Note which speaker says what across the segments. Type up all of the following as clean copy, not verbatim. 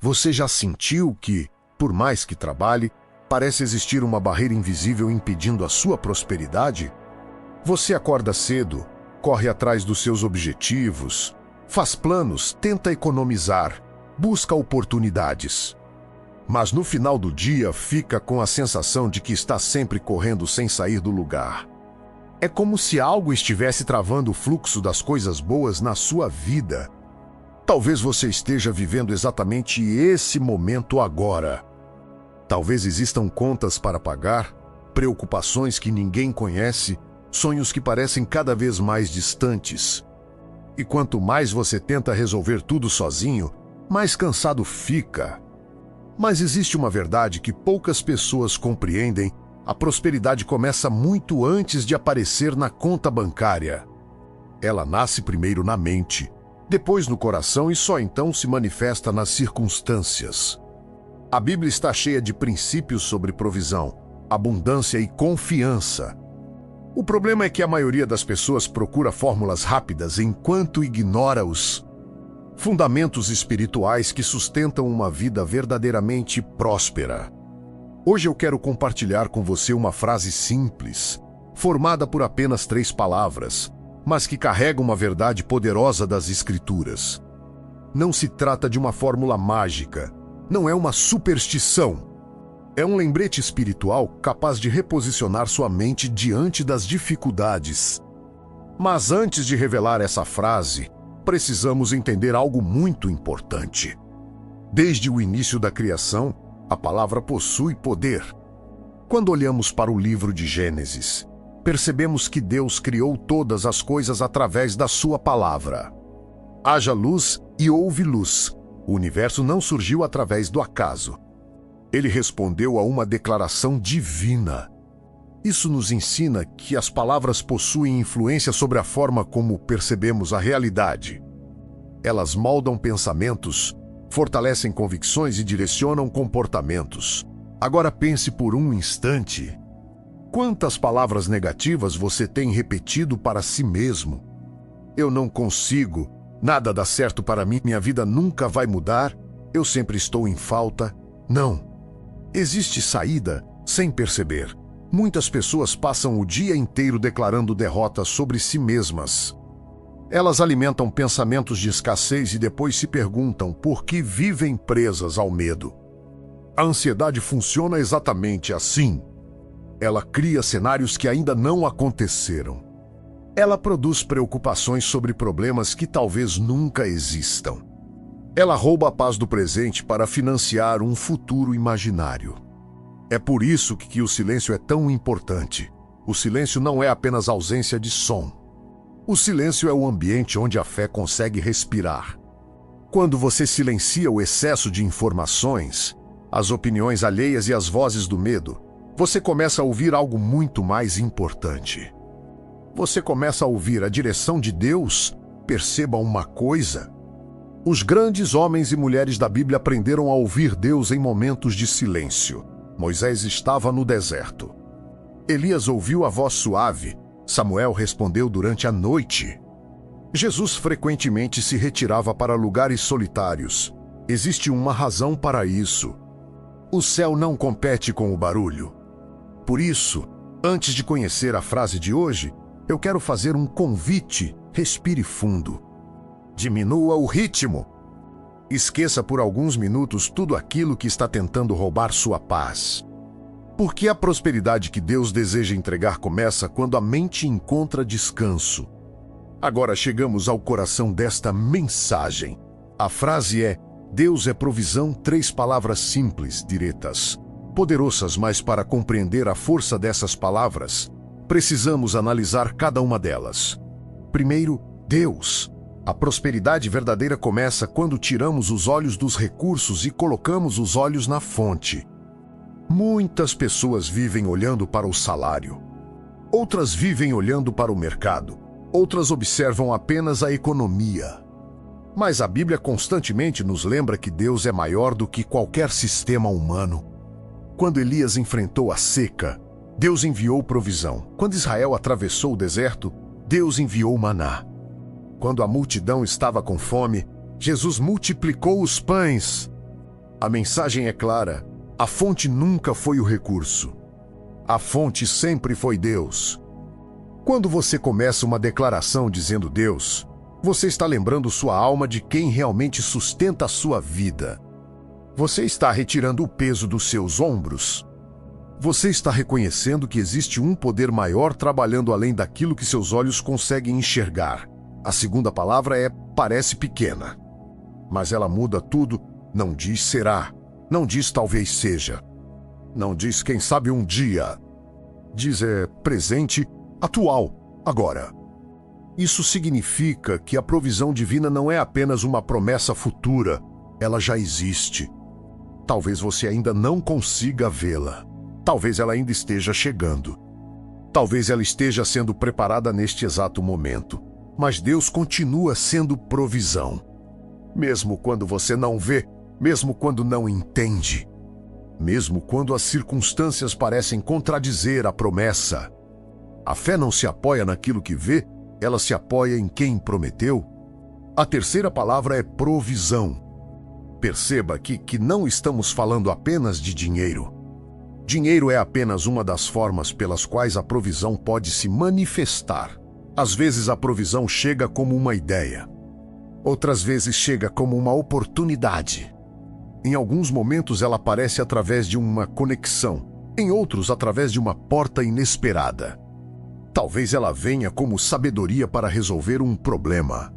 Speaker 1: Você já sentiu que, por mais que trabalhe, parece existir uma barreira invisível impedindo a sua prosperidade? Você acorda cedo, corre atrás dos seus objetivos, faz planos, tenta economizar, busca oportunidades. Mas no final do dia fica com a sensação de que está sempre correndo sem sair do lugar. É como se algo estivesse travando o fluxo das coisas boas na sua vida. Talvez você esteja vivendo exatamente esse momento agora. Talvez existam contas para pagar, preocupações que ninguém conhece, sonhos que parecem cada vez mais distantes. E quanto mais você tenta resolver tudo sozinho, mais cansado fica. Mas existe uma verdade que poucas pessoas compreendem: a prosperidade começa muito antes de aparecer na conta bancária. Ela nasce primeiro na mente, depois no coração e só então se manifesta nas circunstâncias. A Bíblia está cheia de princípios sobre provisão, abundância e confiança. O problema é que a maioria das pessoas procura fórmulas rápidas enquanto ignora os fundamentos espirituais que sustentam uma vida verdadeiramente próspera. Hoje eu quero compartilhar com você uma frase simples, formada por apenas 3 palavras, mas que carrega uma verdade poderosa das Escrituras. Não se trata de uma fórmula mágica, não é uma superstição. É um lembrete espiritual capaz de reposicionar sua mente diante das dificuldades. Mas antes de revelar essa frase, precisamos entender algo muito importante. Desde o início da criação, a palavra possui poder. Quando olhamos para o livro de Gênesis, percebemos que Deus criou todas as coisas através da sua palavra. Haja luz e houve luz. O universo não surgiu através do acaso. Ele respondeu a uma declaração divina. Isso nos ensina que as palavras possuem influência sobre a forma como percebemos a realidade. Elas moldam pensamentos, fortalecem convicções e direcionam comportamentos. Agora pense por um instante. Quantas palavras negativas você tem repetido para si mesmo? Eu não consigo, nada dá certo para mim, minha vida nunca vai mudar, eu sempre estou em falta. Não. Existe saída sem perceber. Muitas pessoas passam o dia inteiro declarando derrotas sobre si mesmas. Elas alimentam pensamentos de escassez e depois se perguntam por que vivem presas ao medo. A ansiedade funciona exatamente assim. Ela cria cenários que ainda não aconteceram. Ela produz preocupações sobre problemas que talvez nunca existam. Ela rouba a paz do presente para financiar um futuro imaginário. É por isso que o silêncio é tão importante. O silêncio não é apenas ausência de som. O silêncio é o ambiente onde a fé consegue respirar. Quando você silencia o excesso de informações, as opiniões alheias e as vozes do medo, você começa a ouvir algo muito mais importante. Você começa a ouvir a direção de Deus. Perceba uma coisa: os grandes homens e mulheres da Bíblia aprenderam a ouvir Deus em momentos de silêncio. Moisés estava no deserto. Elias ouviu a voz suave. Samuel respondeu durante a noite. Jesus frequentemente se retirava para lugares solitários. Existe uma razão para isso. O céu não compete com o barulho. Por isso, antes de conhecer a frase de hoje, eu quero fazer um convite. Respire fundo. Diminua o ritmo. Esqueça por alguns minutos tudo aquilo que está tentando roubar sua paz. Porque a prosperidade que Deus deseja entregar começa quando a mente encontra descanso. Agora chegamos ao coração desta mensagem. A frase é: Deus é provisão, 3 palavras simples, diretas, poderosas, mas para compreender a força dessas palavras, precisamos analisar cada uma delas. Primeiro, Deus. A prosperidade verdadeira começa quando tiramos os olhos dos recursos e colocamos os olhos na fonte. Muitas pessoas vivem olhando para o salário. Outras vivem olhando para o mercado. Outras observam apenas a economia. Mas a Bíblia constantemente nos lembra que Deus é maior do que qualquer sistema humano. Quando Elias enfrentou a seca, Deus enviou provisão. Quando Israel atravessou o deserto, Deus enviou maná. Quando a multidão estava com fome, Jesus multiplicou os pães. A mensagem é clara: a fonte nunca foi o recurso. A fonte sempre foi Deus. Quando você começa uma declaração dizendo Deus, você está lembrando sua alma de quem realmente sustenta a sua vida. Você está retirando o peso dos seus ombros. Você está reconhecendo que existe um poder maior trabalhando além daquilo que seus olhos conseguem enxergar. A segunda palavra é parece pequena, mas ela muda tudo. Não diz será, não diz talvez seja, não diz quem sabe um dia. Diz presente, atual, agora. Isso significa que a provisão divina não é apenas uma promessa futura, ela já existe. Talvez você ainda não consiga vê-la. Talvez ela ainda esteja chegando. Talvez ela esteja sendo preparada neste exato momento. Mas Deus continua sendo provisão. Mesmo quando você não vê, mesmo quando não entende, mesmo quando as circunstâncias parecem contradizer a promessa. A fé não se apoia naquilo que vê, ela se apoia em quem prometeu. A terceira palavra é provisão. Perceba aqui que não estamos falando apenas de dinheiro. Dinheiro é apenas uma das formas pelas quais a provisão pode se manifestar. Às vezes a provisão chega como uma ideia. Outras vezes chega como uma oportunidade. Em alguns momentos ela aparece através de uma conexão. Em outros, através de uma porta inesperada. Talvez ela venha como sabedoria para resolver um problema.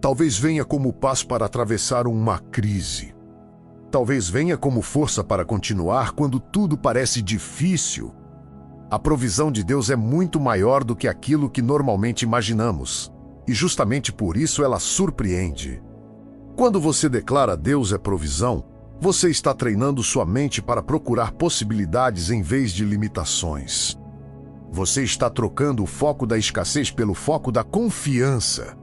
Speaker 1: Talvez venha como paz para atravessar uma crise. Talvez venha como força para continuar quando tudo parece difícil. A provisão de Deus é muito maior do que aquilo que normalmente imaginamos. E justamente por isso ela surpreende. Quando você declara Deus é provisão, você está treinando sua mente para procurar possibilidades em vez de limitações. Você está trocando o foco da escassez pelo foco da confiança.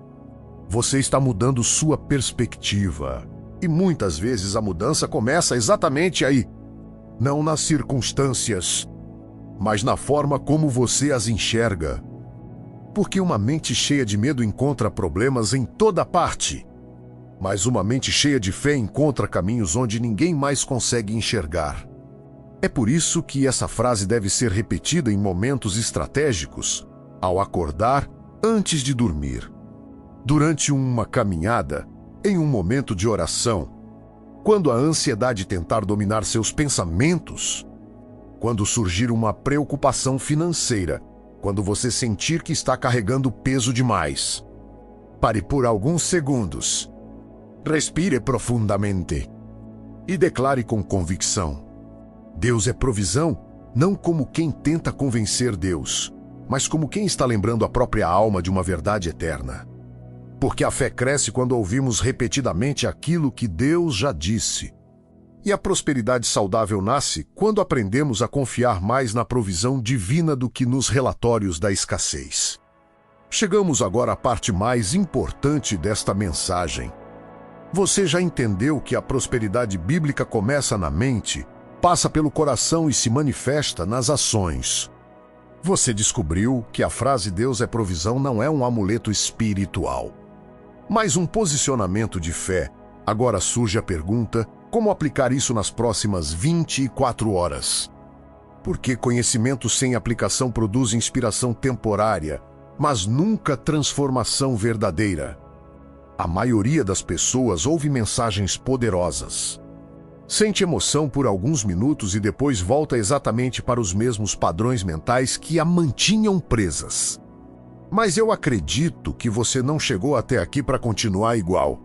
Speaker 1: Você está mudando sua perspectiva. E muitas vezes a mudança começa exatamente aí. Não nas circunstâncias, mas na forma como você as enxerga. Porque uma mente cheia de medo encontra problemas em toda parte. Mas uma mente cheia de fé encontra caminhos onde ninguém mais consegue enxergar. É por isso que essa frase deve ser repetida em momentos estratégicos, ao acordar, antes de dormir, durante uma caminhada, em um momento de oração, quando a ansiedade tentar dominar seus pensamentos, quando surgir uma preocupação financeira, quando você sentir que está carregando peso demais. Pare por alguns segundos, respire profundamente e declare com convicção: Deus é provisão, não como quem tenta convencer Deus, mas como quem está lembrando a própria alma de uma verdade eterna. Porque a fé cresce quando ouvimos repetidamente aquilo que Deus já disse. E a prosperidade saudável nasce quando aprendemos a confiar mais na provisão divina do que nos relatórios da escassez. Chegamos agora à parte mais importante desta mensagem. Você já entendeu que a prosperidade bíblica começa na mente, passa pelo coração e se manifesta nas ações. Você descobriu que a frase Deus é provisão não é um amuleto espiritual, mas um posicionamento de fé. Agora surge a pergunta: como aplicar isso nas próximas 24 horas? Porque conhecimento sem aplicação produz inspiração temporária, mas nunca transformação verdadeira. A maioria das pessoas ouve mensagens poderosas, sente emoção por alguns minutos e depois volta exatamente para os mesmos padrões mentais que a mantinham presas. Mas eu acredito que você não chegou até aqui para continuar igual.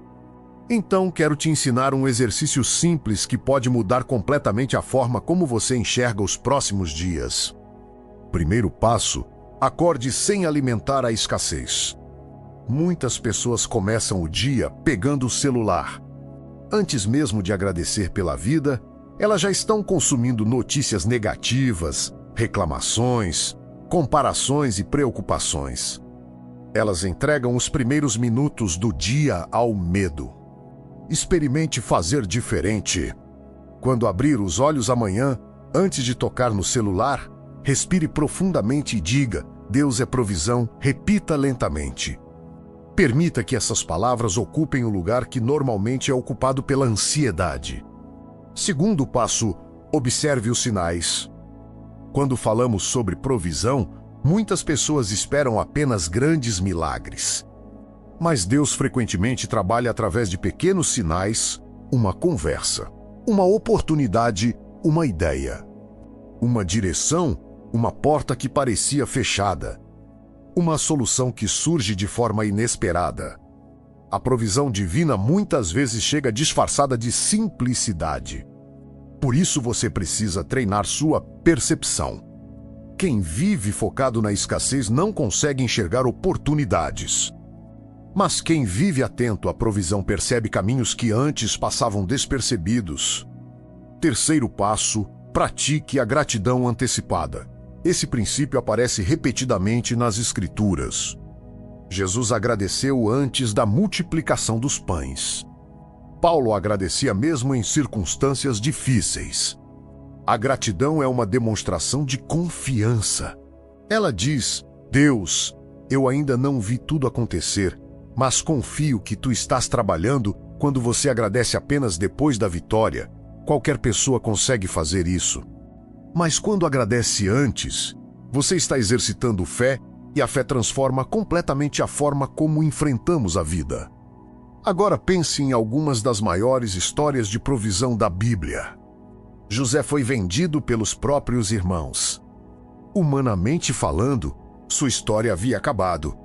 Speaker 1: Então quero te ensinar um exercício simples que pode mudar completamente a forma como você enxerga os próximos dias. Primeiro passo: acorde sem alimentar a escassez. Muitas pessoas começam o dia pegando o celular. Antes mesmo de agradecer pela vida, elas já estão consumindo notícias negativas, reclamações, comparações e preocupações. Elas entregam os primeiros minutos do dia ao medo. Experimente fazer diferente. Quando abrir os olhos amanhã, antes de tocar no celular, respire profundamente e diga: Deus é provisão. Repita lentamente. Permita que essas palavras ocupem o lugar que normalmente é ocupado pela ansiedade. Segundo passo, observe os sinais. Quando falamos sobre provisão, muitas pessoas esperam apenas grandes milagres. Mas Deus frequentemente trabalha através de pequenos sinais, uma conversa, uma oportunidade, uma ideia, uma direção, uma porta que parecia fechada, uma solução que surge de forma inesperada. A provisão divina muitas vezes chega disfarçada de simplicidade. Por isso você precisa treinar sua percepção. Quem vive focado na escassez não consegue enxergar oportunidades. Mas quem vive atento à provisão percebe caminhos que antes passavam despercebidos. Terceiro passo, pratique a gratidão antecipada. Esse princípio aparece repetidamente nas Escrituras. Jesus agradeceu antes da multiplicação dos pães. Paulo agradecia mesmo em circunstâncias difíceis. A gratidão é uma demonstração de confiança. Ela diz: Deus, eu ainda não vi tudo acontecer, mas confio que tu estás trabalhando. Quando você agradece apenas depois da vitória, qualquer pessoa consegue fazer isso. Mas quando agradece antes, você está exercitando fé, e a fé transforma completamente a forma como enfrentamos a vida. Agora pense em algumas das maiores histórias de provisão da Bíblia. José foi vendido pelos próprios irmãos. Humanamente falando, sua história havia acabado.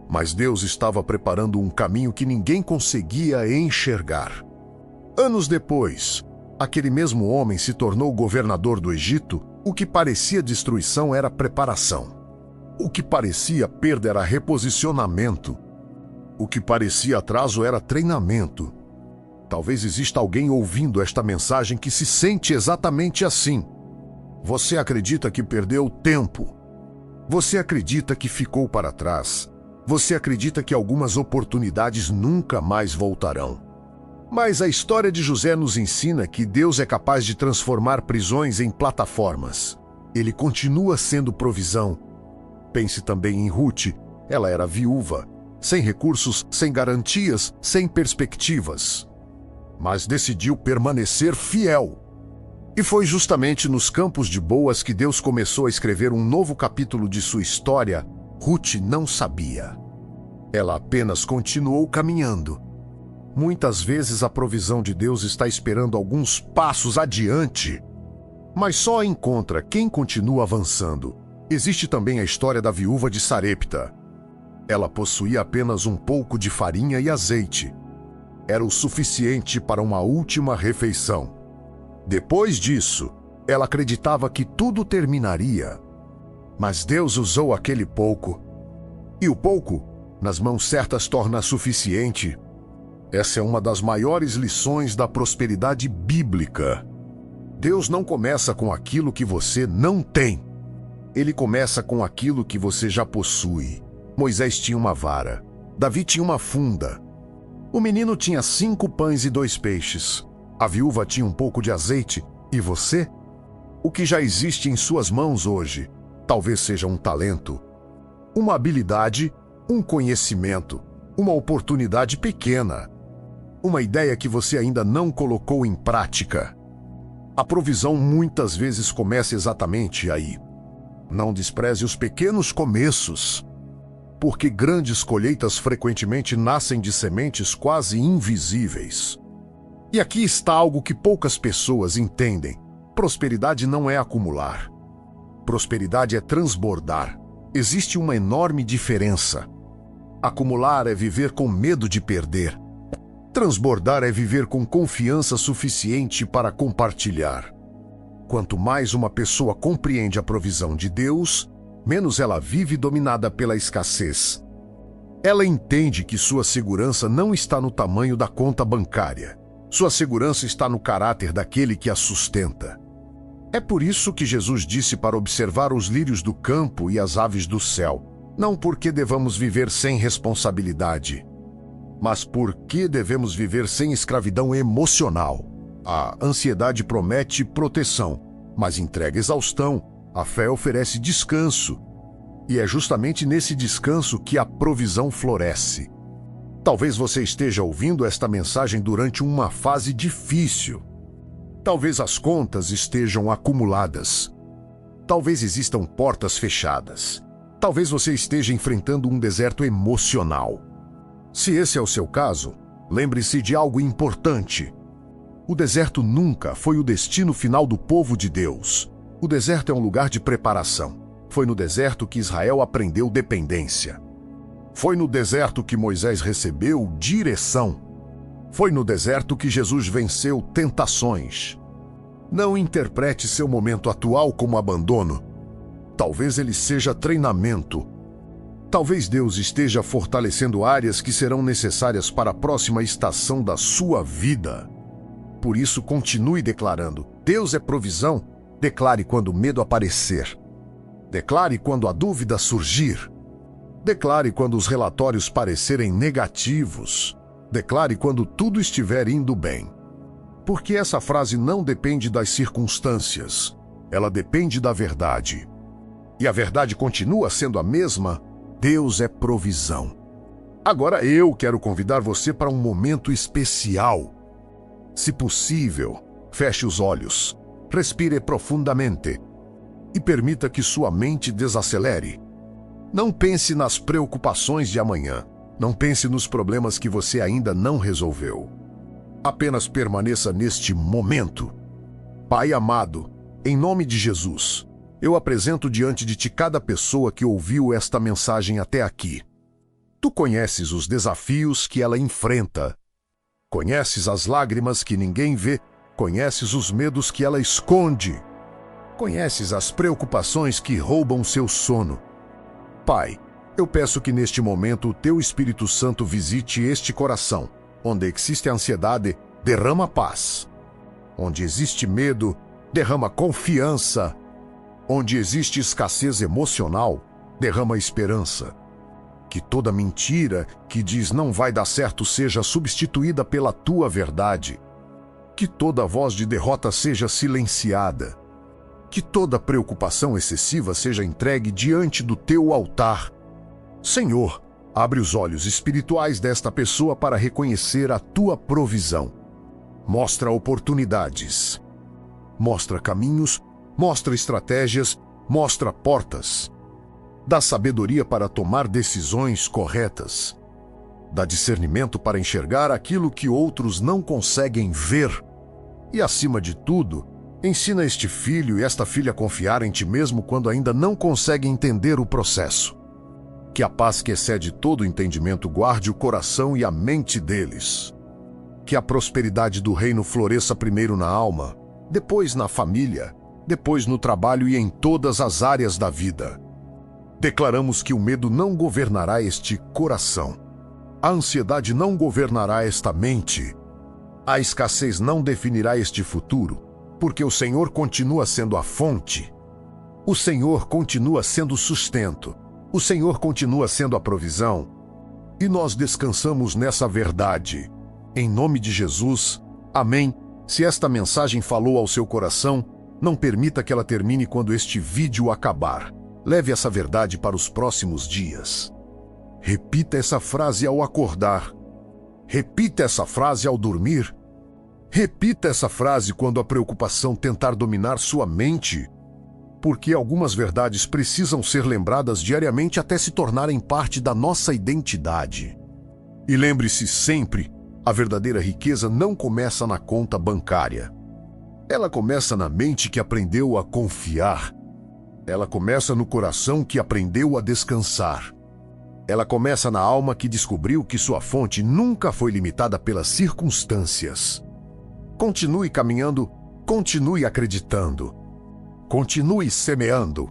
Speaker 1: Mas Deus estava preparando um caminho que ninguém conseguia enxergar. Anos depois, aquele mesmo homem se tornou governador do Egito. O que parecia destruição era preparação. O que parecia perda era reposicionamento. O que parecia atraso era treinamento. Talvez exista alguém ouvindo esta mensagem que se sente exatamente assim. Você acredita que perdeu tempo. Você acredita que ficou para trás. Você acredita que algumas oportunidades nunca mais voltarão. Mas a história de José nos ensina que Deus é capaz de transformar prisões em plataformas. Ele continua sendo provisão. Pense também em Ruth. Ela era viúva, sem recursos, sem garantias, sem perspectivas. Mas decidiu permanecer fiel. E foi justamente nos campos de Boaz que Deus começou a escrever um novo capítulo de sua história. Ruth não sabia. Ela apenas continuou caminhando. Muitas vezes a provisão de Deus está esperando alguns passos adiante, mas só a encontra quem continua avançando. Existe também a história da viúva de Sarepta. Ela possuía apenas um pouco de farinha e azeite. Era o suficiente para uma última refeição. Depois disso, ela acreditava que tudo terminaria. Mas Deus usou aquele pouco. E o pouco, nas mãos certas, torna suficiente. Essa é uma das maiores lições da prosperidade bíblica. Deus não começa com aquilo que você não tem. Ele começa com aquilo que você já possui. Moisés tinha uma vara. Davi tinha uma funda. O menino tinha 5 pães e 2 peixes. A viúva tinha um pouco de azeite. E você? O que já existe em suas mãos hoje talvez seja um talento, uma habilidade, um conhecimento, uma oportunidade pequena, uma ideia que você ainda não colocou em prática. A provisão muitas vezes começa exatamente aí. Não despreze os pequenos começos, porque grandes colheitas frequentemente nascem de sementes quase invisíveis. E aqui está algo que poucas pessoas entendem. Prosperidade não é acumular. Prosperidade é transbordar. Existe uma enorme diferença. Acumular é viver com medo de perder. Transbordar é viver com confiança suficiente para compartilhar. Quanto mais uma pessoa compreende a provisão de Deus, menos ela vive dominada pela escassez. Ela entende que sua segurança não está no tamanho da conta bancária. Sua segurança está no caráter daquele que a sustenta. É por isso que Jesus disse para observar os lírios do campo e as aves do céu, não porque devamos viver sem responsabilidade, mas porque devemos viver sem escravidão emocional. A ansiedade promete proteção, mas entrega exaustão. A fé oferece descanso. E é justamente nesse descanso que a provisão floresce. Talvez você esteja ouvindo esta mensagem durante uma fase difícil. Talvez as contas estejam acumuladas. Talvez existam portas fechadas. Talvez você esteja enfrentando um deserto emocional. Se esse é o seu caso, lembre-se de algo importante. O deserto nunca foi o destino final do povo de Deus. O deserto é um lugar de preparação. Foi no deserto que Israel aprendeu dependência. Foi no deserto que Moisés recebeu direção. Foi no deserto que Jesus venceu tentações. Não interprete seu momento atual como abandono. Talvez ele seja treinamento. Talvez Deus esteja fortalecendo áreas que serão necessárias para a próxima estação da sua vida. Por isso, continue declarando: Deus é provisão. Declare quando o medo aparecer. Declare quando a dúvida surgir. Declare quando os relatórios parecerem negativos. Declare quando tudo estiver indo bem. Porque essa frase não depende das circunstâncias. Ela depende da verdade. E a verdade continua sendo a mesma: Deus é provisão. Agora eu quero convidar você para um momento especial. Se possível, feche os olhos, respire profundamente e permita que sua mente desacelere. Não pense nas preocupações de amanhã. Não pense nos problemas que você ainda não resolveu. Apenas permaneça neste momento. Pai amado, em nome de Jesus, eu apresento diante de Ti cada pessoa que ouviu esta mensagem até aqui. Tu conheces os desafios que ela enfrenta. Conheces as lágrimas que ninguém vê. Conheces os medos que ela esconde. Conheces as preocupações que roubam seu sono. Pai, eu peço que neste momento o Teu Espírito Santo visite este coração. Onde existe ansiedade, derrama paz. Onde existe medo, derrama confiança. Onde existe escassez emocional, derrama esperança. Que toda mentira que diz não vai dar certo seja substituída pela Tua verdade. Que toda voz de derrota seja silenciada. Que toda preocupação excessiva seja entregue diante do Teu altar. Senhor, abre os olhos espirituais desta pessoa para reconhecer a Tua provisão. Mostra oportunidades. Mostra caminhos, mostra estratégias, mostra portas. Dá sabedoria para tomar decisões corretas. Dá discernimento para enxergar aquilo que outros não conseguem ver. E, acima de tudo, ensina este filho e esta filha a confiar em Ti mesmo quando ainda não conseguem entender o processo. Que a paz que excede todo entendimento guarde o coração e a mente deles. Que a prosperidade do reino floresça primeiro na alma, depois na família, depois no trabalho e em todas as áreas da vida. Declaramos que o medo não governará este coração. A ansiedade não governará esta mente. A escassez não definirá este futuro, porque o Senhor continua sendo a fonte. O Senhor continua sendo o sustento. O Senhor continua sendo a provisão. E nós descansamos nessa verdade. Em nome de Jesus, amém. Se esta mensagem falou ao seu coração, não permita que ela termine quando este vídeo acabar. Leve essa verdade para os próximos dias. Repita essa frase ao acordar. Repita essa frase ao dormir. Repita essa frase quando a preocupação tentar dominar sua mente. Porque algumas verdades precisam ser lembradas diariamente até se tornarem parte da nossa identidade. E lembre-se sempre, a verdadeira riqueza não começa na conta bancária. Ela começa na mente que aprendeu a confiar. Ela começa no coração que aprendeu a descansar. Ela começa na alma que descobriu que sua fonte nunca foi limitada pelas circunstâncias. Continue caminhando, continue acreditando. Continue semeando.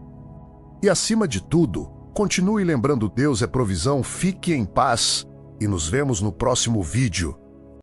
Speaker 1: E, acima de tudo, continue lembrando: Deus é provisão, fique em paz e nos vemos no próximo vídeo.